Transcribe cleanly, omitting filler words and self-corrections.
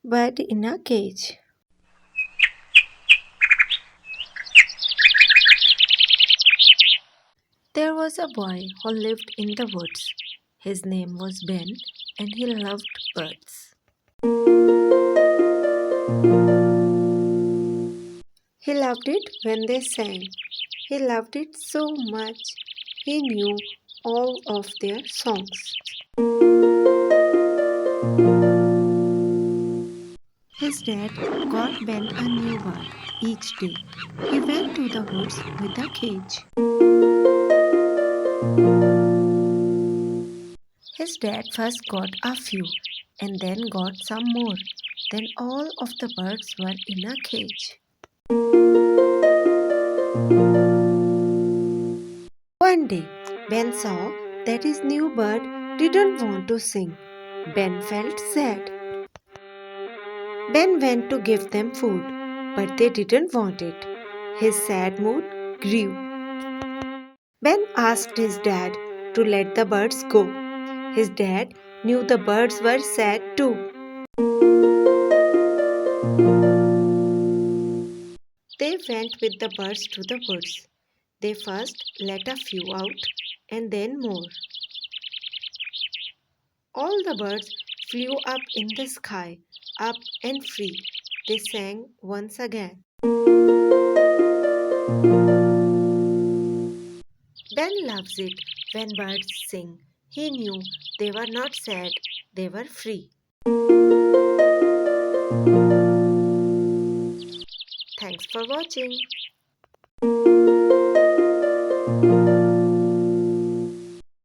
Bird in a cage. There was a boy who lived in the woods. His name was Ben, and he loved birds. He loved it when they sang. He loved it so much he knew all of their songs. His dad got Ben a new bird each day. He went to the woods with a cage. His dad first got a few and then got some more. Then all of the birds were in a cage. One day, Ben saw that his new bird didn't want to sing. Ben felt sad. Ben went to give them food, but they didn't want it. His sad mood grew. Ben asked his dad to let the birds go. His dad knew the birds were sad too. They went with the birds to the woods. They first let a few out and then more. All the birds flew up in the sky, up and free. They sang once again. Ben loves it when birds sing. He knew they were not sad, they were free. Thanks for watching.